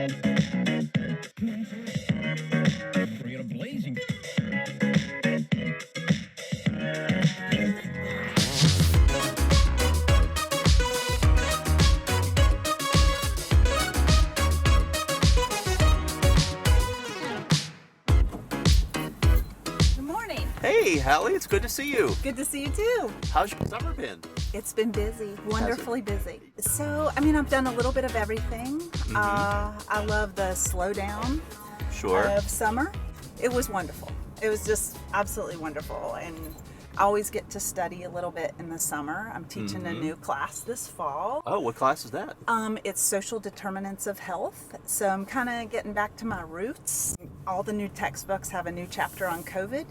Bring it a blazing. Good morning. Hey, Hallie, it's good to see you. Good to see you too. How's your summer been? It's been busy, wonderfully busy. So, I've done a little bit of everything. I love the slowdown Sure. of summer. It was wonderful. It was just absolutely wonderful. And I always get to study a little bit in the summer. I'm teaching a new class this fall. Oh, what class is that? It's social determinants of health. So I'm kind of getting back to my roots. All the new textbooks have a new chapter on COVID.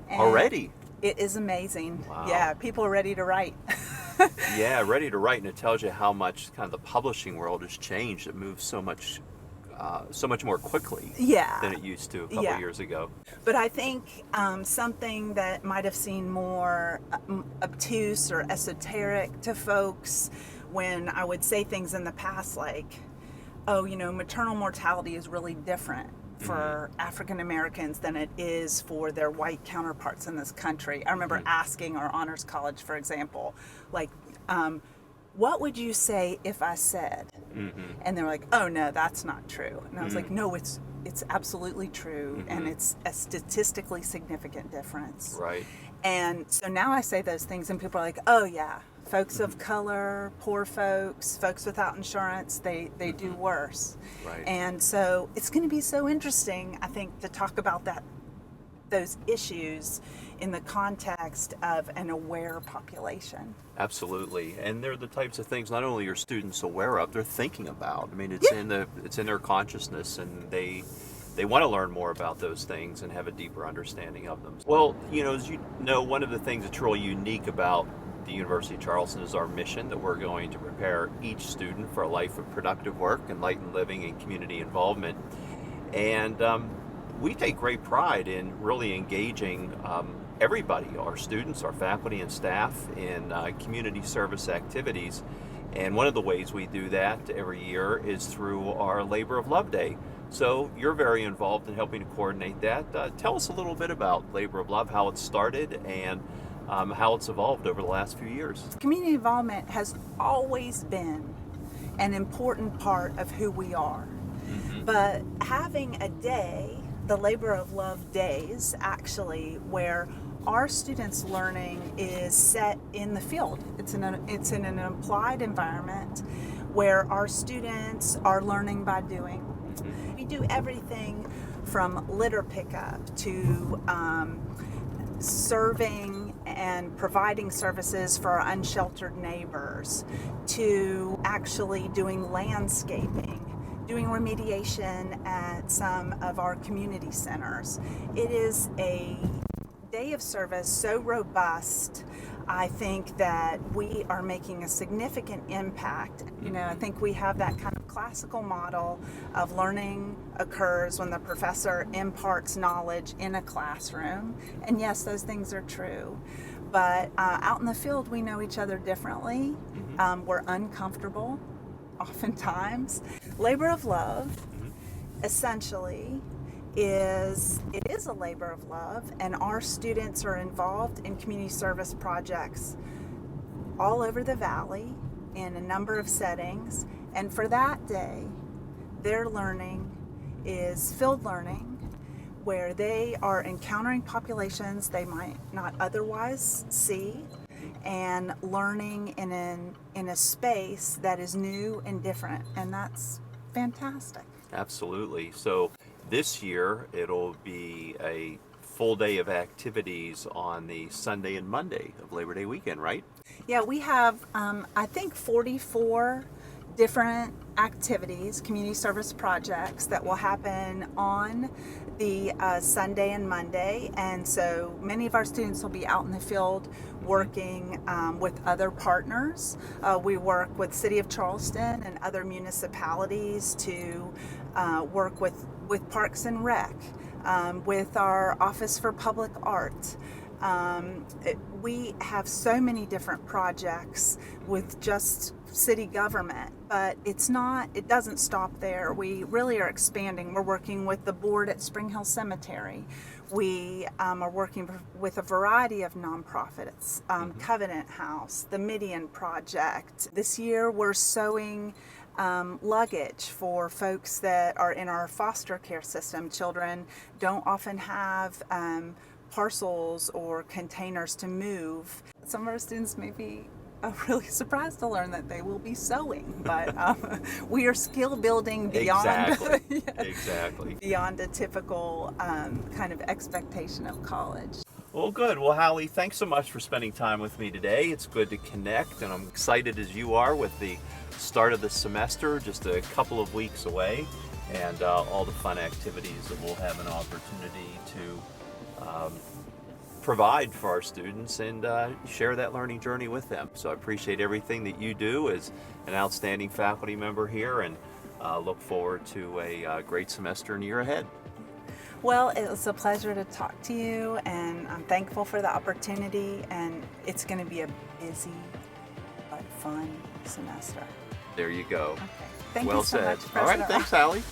And Already? It is amazing. Wow. Yeah, people are ready to write. Yeah, ready to write, and it tells you how much kind of the publishing world has changed. It moves so much more quickly Yeah. than it used to a couple Yeah. years ago. But I think something that might have seemed more obtuse or esoteric to folks when I would say things in the past like, oh, maternal mortality is really different for African Americans than it is for their white counterparts in this country. I remember asking our honors college, for example, like, what would you say if I said? And they're like, oh no, that's not true. And I was like, no, it's absolutely true, and it's a statistically significant difference. Right. And so now I say those things and people are like, oh yeah, folks of color, poor folks, folks without insurance, they do worse. Right. And so it's going to be so interesting, I think, to talk about those issues in the context of an aware population. Absolutely, and they're the types of things not only are students aware of, they're thinking about. I mean, it's in their consciousness, and they want to learn more about those things and have a deeper understanding of them. Well, as you know, one of the things that's really unique about the University of Charleston is our mission that we're going to prepare each student for a life of productive work, enlightened living, and community involvement. And we take great pride in really engaging everybody, our students, our faculty and staff, in community service activities. And one of the ways we do that every year is through our Labor of Love Day. So you're very involved in helping to coordinate that. Tell us a little bit about Labor of Love, how it started, and how it's evolved over the last few years. Community involvement has always been an important part of who we are. But having a day, the Labor of Love Days, actually, where our students' learning is set in the field. It's in an applied environment where our students are learning by doing. We do everything from litter pickup to serving and providing services for our unsheltered neighbors, to actually doing landscaping, doing remediation at some of our community centers. It is a day of service so robust. I think that we are making a significant impact. I think we have that kind of classical model of learning occurs when the professor imparts knowledge in a classroom. And yes, those things are true. But out in the field, we know each other differently. We're uncomfortable oftentimes. Labor of Love, essentially, it is a labor of love, and our students are involved in community service projects all over the valley in a number of settings. And for that day, their learning is field learning, where they are encountering populations they might not otherwise see, and learning in a space that is new and different, and that's fantastic. Absolutely. So this year it'll be a full day of activities on the Sunday and Monday of Labor Day weekend, right? Yeah, we have I think 44 different activities, community service projects that will happen on the Sunday and Monday. And so many of our students will be out in the field working with other partners. We work with City of Charleston and other municipalities to work with Parks and Rec, with our Office for Public Art, We have so many different projects with just city government, but it doesn't stop there. We really are expanding. We're working with the board at Spring Hill Cemetery. We are working with a variety of nonprofits, Covenant House, the Midian Project. This year we're sewing luggage for folks that are in our foster care system. Children don't often have parcels or containers to move. Some of our students may be really surprised to learn that they will be sewing, but we are skill building beyond Exactly. beyond a typical kind of expectation of college. Well, good. Well, Hallie, thanks so much for spending time with me today. It's good to connect, and I'm excited as you are with the start of the semester, just a couple of weeks away, and all the fun activities that we'll have an opportunity to provide for our students and share that learning journey with them. So I appreciate everything that you do as an outstanding faculty member here, and look forward to a great semester and year ahead. Well, it was a pleasure to talk to you, and I'm thankful for the opportunity, and it's going to be a busy but fun semester. There you go. Okay. Thank Well you so said. much, All right, President thanks, Roth. Hallie.